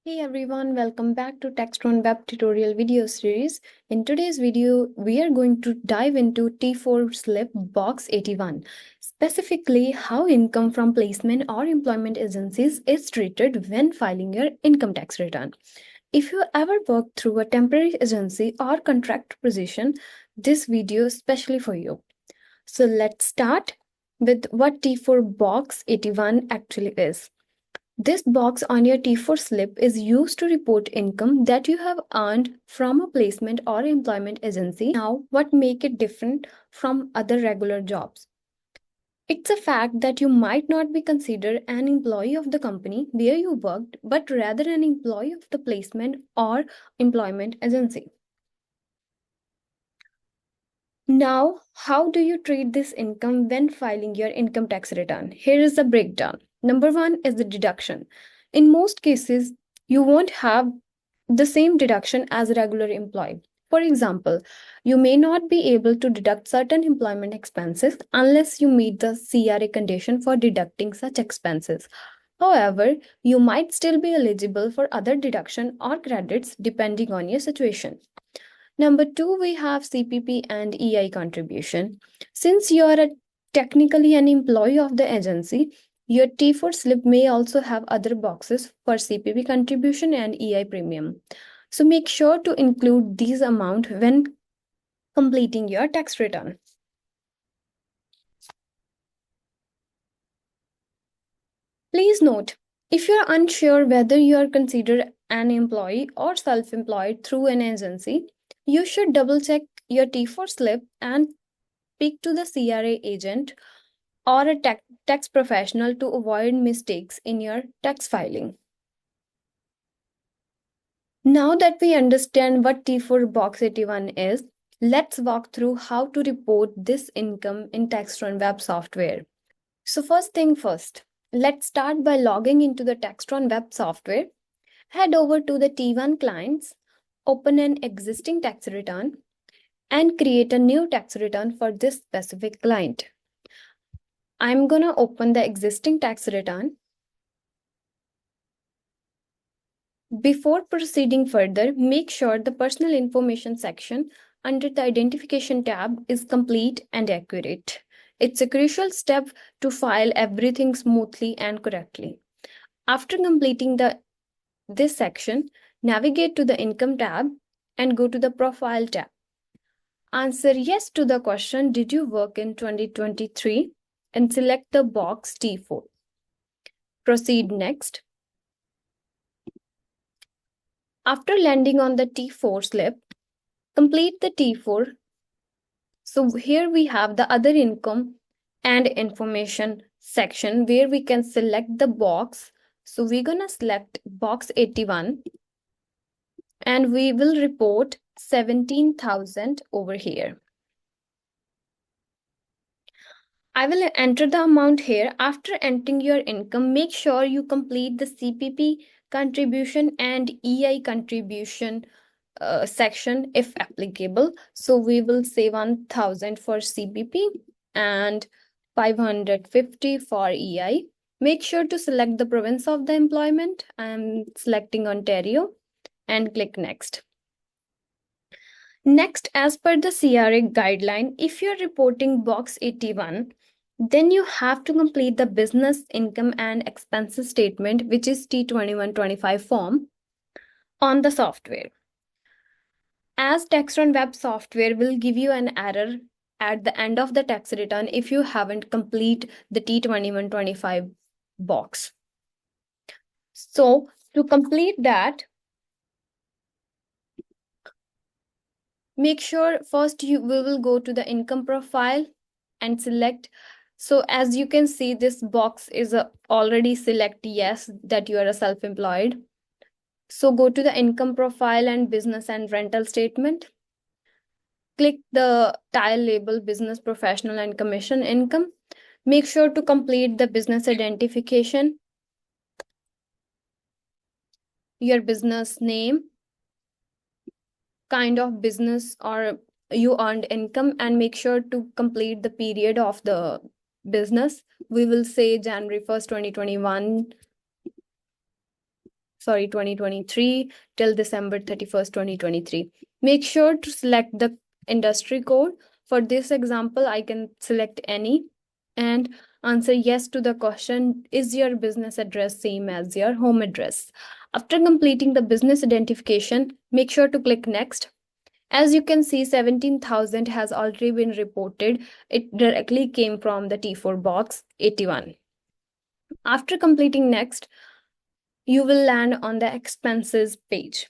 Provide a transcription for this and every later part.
Hey everyone, welcome back to TaxTron Web tutorial video series. In today's video, we are going to dive into T4 slip box 81, specifically how income from placement or employment agencies is treated when filing your income tax return. If you ever worked through a temporary agency or contract position, this video is especially for you. So let's start with what T4 box 81 actually is. This box on your T4 slip is used to report income that you have earned from a placement or employment agency. Now, what makes it different from other regular jobs? It's a fact that you might not be considered an employee of the company where you worked, but rather an employee of the placement or employment agency. Now, how do you treat this income when filing your income tax return? Here is the breakdown. Number one is the deduction. In most cases, you won't have the same deduction as a regular employee. For example, you may not be able to deduct certain employment expenses unless you meet the CRA condition for deducting such expenses. However, you might still be eligible for other deduction or credits depending on your situation. Number two, we have CPP and EI contribution. Since you are technically an employee of the agency, your T4 slip may also have other boxes for CPP contribution and EI premium. So make sure to include these amount when completing your tax return. Please note, if you are unsure whether you are considered an employee or self-employed through an agency, you should double check your T4 slip and speak to the CRA agent or a tax professional to avoid mistakes in your tax filing. Now that we understand what T4 Box 81 is, let's walk through how to report this income in TaxTron Web Software. So first thing first, let's start by logging into the TaxTron Web Software. Head over to the T1 clients, open an existing tax return, and create a new tax return for this specific client. I'm gonna open the existing tax return. Before proceeding further, make sure the personal information section under the identification tab is complete and accurate. It's a crucial step to file everything smoothly and correctly. After completing this section, navigate to the Income tab and go to the Profile tab. Answer yes to the question, did you work in 2023? And select the box T4. Proceed next. After landing on the T4 slip, complete the T4. So here we have the other income and information section where we can select the box. So we're gonna select box 81 and we will report 17,000 over here. I will enter the amount here. After entering your income, make sure you complete the CPP contribution and EI contribution section if applicable. So we will say 1,000 for CPP and 550 for EI. Make sure to select the province of the employment. I'm selecting Ontario and click next. Next, as per the CRA guideline, if you're reporting box 81, then you have to complete the business income and expenses statement, which is T2125 form, on the software. As TaxTron Web Software will give you an error at the end of the tax return if you haven't complete the T2125 box. So to complete that, make sure first we will go to the income profile and select. So as you can see, this box is already select yes that you are a self-employed. So go to the income profile and business and rental statement. Click the tile label business, professional and commission income. Make sure to complete the business identification, your business name, kind of business or you earned income, and make sure to complete the period of the business. We will say January 1st, 2021 2023 till December 31st, 2023. Make sure to select the industry code. For this example, I can select any and answer yes to the question, is your business address same as your home address? After completing the business identification, make sure to click next. As you can see, 17,000 has already been reported. It directly came from the T4 box 81. After completing next, you will land on the expenses page.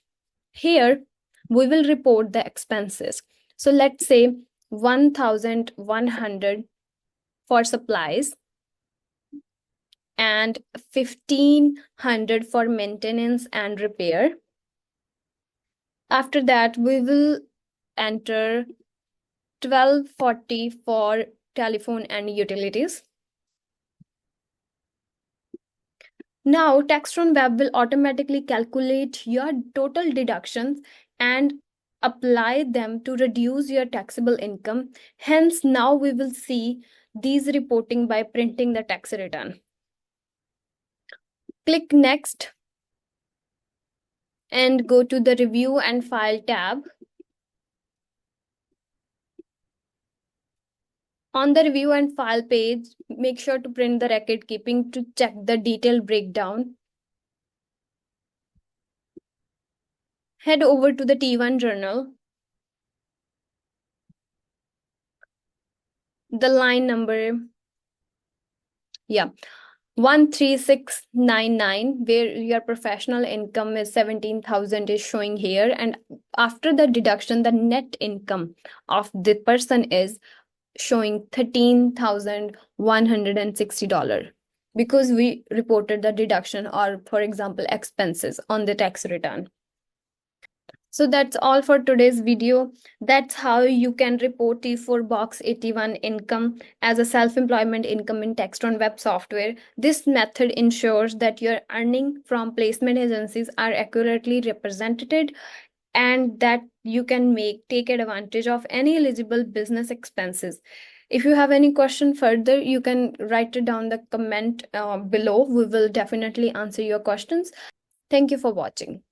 Here, we will report the expenses. So let's say 1,100 for supplies and 1,500 for maintenance and repair. After that, we will enter 1,240 for telephone and utilities. Now, TaxTron Web will automatically calculate your total deductions and apply them to reduce your taxable income. Hence, now we will see these reporting by printing the tax return. Click Next and go to the Review and File tab. On the Review and File page, make sure to print the record keeping to check the detailed breakdown. Head over to the T1 journal. The line number, 13699, where your professional income is 17,000 is showing here. And after the deduction, the net income of the person is showing $13,160 because we reported the deduction or, for example, expenses on the tax return. So that's all for today's video. That's how you can report T4 Box 81 income as a self-employment income in Textron Web Software. This method ensures that your earning from placement agencies are accurately represented and that you can take advantage of any eligible business expenses. If you have any question further, you can write it down the comment below. We will definitely answer your questions. Thank you for watching.